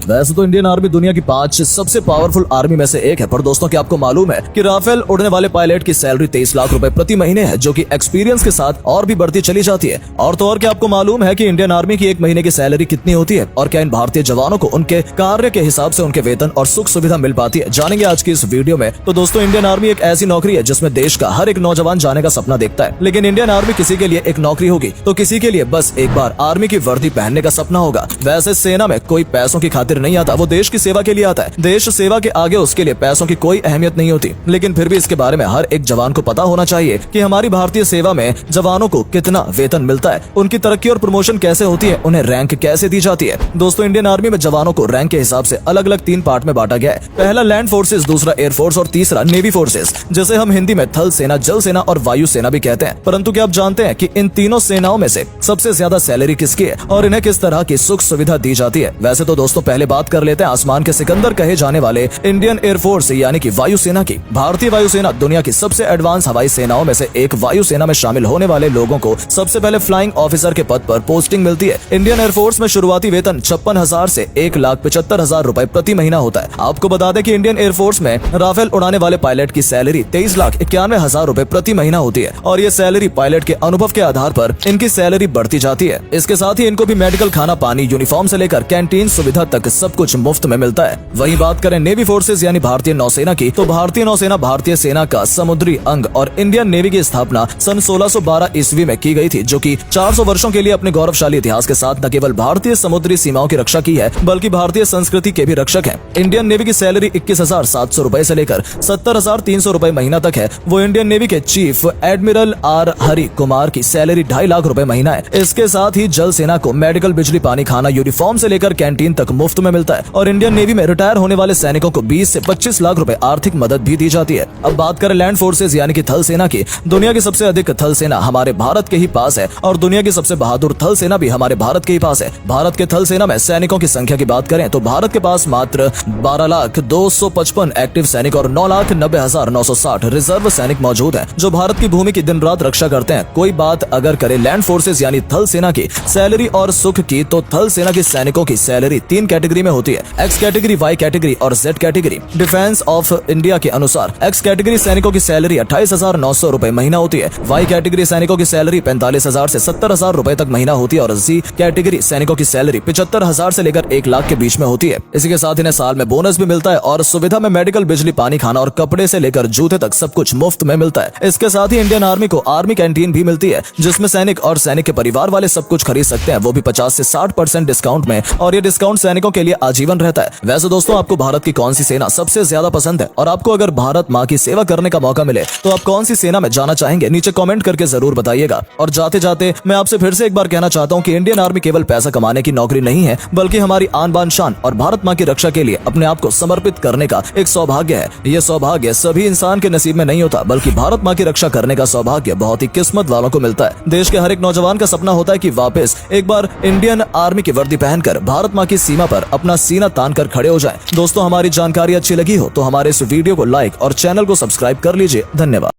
वैसे तो Indian army दुनिया की 5 सबसे पावरफुल आर्मी में से एक है, पर दोस्तों क्या आपको मालूम है कि राफेल उड़ने वाले पायलट की सैलरी 23 लाख रुपए प्रति महीने है, जो कि एक्सपीरियंस के साथ और भी बढ़ती चली जाती है। और तो और क्या आपको मालूम है कि इंडियन आर्मी की एक महीने की सैलरी कितनी होती है, और क्या इन भारतीय जवानों को उनके कार्य के हिसाब से उनके वेतन और सुख सुविधा मिल पाती है, जानेंगे आज की इस वीडियो में। तो दोस्तों इंडियन आर्मी एक ऐसी नौकरी है जिसमें देश का हर एक नौजवान जाने का सपना देखता है, लेकिन इंडियन आर्मी किसी के लिए एक नौकरी होगी तो किसी के लिए बस एक बार आर्मी की वर्दी पहनने का सपना होगा। वैसे सेना में कोई पैसों की खातिर नहीं आता, वो देश की सेवा के लिए आता है। देश सेवा के आगे उसके लिए पैसों की कोई अहमियत नहीं होती, लेकिन फिर भी इसके बारे में हर एक जवान को पता होना चाहिए कि हमारी भारतीय सेवा में जवानों को कितना वेतन मिलता है, उनकी तरक्की और प्रमोशन कैसे होती है, उन्हें रैंक कैसे दी जाती है। दोस्तों इंडियन आर्मी में जवानों को रैंक के हिसाब से अलग अलग 3 पार्ट में बांटा गया है। पहला लैंड फोर्सेस, दूसरा एयर फोर्स और तीसरा नेवी फोर्सेस, जिसे हम हिंदी में थल सेना, जल सेना और वायु सेना भी कहते हैं। परंतु क्या आप जानते हैं कि इन तीनों सेनाओं में से सबसे ज्यादा सैलरी किसकी है और इन्हें किस तरह की सुख सुविधा दी जाती है? वैसे तो दोस्तों पहले बात कर लेते हैं आसमान के सिकंदर कहे जाने वाले इंडियन एयरफोर्स यानी कि वायुसेना की। भारतीय वायुसेना दुनिया की सबसे एडवांस हवाई सेनाओं में से एक। वायुसेना में शामिल होने वाले लोगों को सबसे पहले फ्लाइंग ऑफिसर के पद पर पोस्टिंग मिलती है। इंडियन एयरफोर्स में शुरुआती वेतन 56,000 से 1,75,000 रुपए प्रति महीना होता है। आपको बता दें कि इंडियन एयरफोर्स में राफेल उड़ाने वाले पायलट की सैलरी 23,91,000 रुपए प्रति महीना होती है, और ये सैलरी पायलट के अनुभव के आधार पर इनकी सैलरी बढ़ती जाती है। इसके साथ ही इनको भी मेडिकल, खाना पानी, यूनिफॉर्म से लेकर कैंटीन सुविधा तक सब कुछ मुफ्त में मिलता है। वहीं बात करें नेवी फोर्सेस यानी भारतीय नौसेना की, तो भारतीय नौसेना भारतीय सेना का समुद्री अंग और इंडियन नेवी की स्थापना सन 1612 ईस्वी में की गई थी, जो कि 400 वर्षों के लिए अपने गौरवशाली इतिहास के साथ न केवल भारतीय समुद्री सीमाओं की रक्षा की है, बल्कि भारतीय संस्कृति के भी रक्षक है। इंडियन नेवी की सैलरी 21,700 रुपए से लेकर 70,300 रुपए महीना तक है। वो इंडियन नेवी के chief admiral R Hari Kumar की सैलरी 2.5 लाख रुपए महीना है। इसके साथ ही जल सेना को मेडिकल, बिजली, पानी, खाना, यूनिफॉर्म से लेकर कैंटीन तक मुफ्त में मिलता है, और इंडियन नेवी में रिटायर होने वाले सैनिकों को 20 से 25 लाख रुपए आर्थिक मदद भी दी जाती है। अब बात करें लैंड फोर्सेस यानी कि थल सेना की। दुनिया की सबसे अधिक थल सेना हमारे भारत के ही पास है, और दुनिया की सबसे बहादुर थल सेना भी हमारे भारत के ही पास है। भारत के थल सेना में सैनिकों की संख्या की बात करें तो भारत के पास मात्र 12,255 एक्टिव सैनिक और 9,90,960 रिजर्व सैनिक मौजूद हैं, जो भारत की भूमि की दिन रात रक्षा करते हैं। कोई बात अगर करें लैंड फोर्सेस यानी थल सेना की सैलरी और सुख की, तो थल सेना की सैनिकों की सैलरी 3 कैटेगरी में होती है, एक्स कैटेगरी, वाई कैटेगरी और Z category. Defence of India के अनुसार एक्स कैटेगरी सैनिकों की सैलरी 28,900 रुपए महीना होती है, वाई कैटेगरी सैनिकों की सैलरी 45,000 से 70,000 रुपए तक महीना होती है, और जी कैटेगरी सैनिकों की सैलरी 75,000 से लेकर 1 लाख के बीच में होती है। इसी के साथ इन्हें साल में बोनस भी मिलता है, और सुविधा में मेडिकल, बिजली, पानी, खाना और कपड़े से लेकर जूते तक सब कुछ मुफ्त में मिलता है। इसके साथ ही इंडियन आर्मी को आर्मी कैंटीन भी मिलती है, जिसमें सैनिक और सैनिक के परिवार वाले सब कुछ खरीद सकते हैं, वो भी 50 से 60% डिस्काउंट में, और ये डिस्काउंट सैनिकों के लिए आजीवन रहता है। वैसे दोस्तों आपको भारत की कौन सी सेना सबसे ज्यादा पसंद है, और आपको अगर भारत माँ की सेवा करने का मौका मिले तो आप कौन सी सेना में जाना चाहेंगे? नीचे कमेंट करके जरूर बताइएगा। और जाते जाते मैं आपसे फिर से एक बार कहना चाहता हूँ कि इंडियन आर्मी केवल पैसा कमाने की नौकरी नहीं है, बल्कि हमारी आन बान शान और भारत माँ की रक्षा के लिए अपने आप को समर्पित करने का एक सौभाग्य है। ये सौभाग्य सभी इंसान के नसीब में नहीं होता, बल्कि भारत माँ की रक्षा करने का सौभाग्य बहुत ही किस्मत वालों को मिलता है। देश के हर एक नौजवान का सपना होता है कि वापस एक बार इंडियन आर्मी की वर्दी पहनकर भारत माँ की सीमा पर अपना सीना तान कर खड़े हो जाएं। दोस्तों हमारी जानकारी अच्छी लगी हो तो हमारे इस वीडियो को लाइक और चैनल को सब्सक्राइब कर लीजिए। धन्यवाद।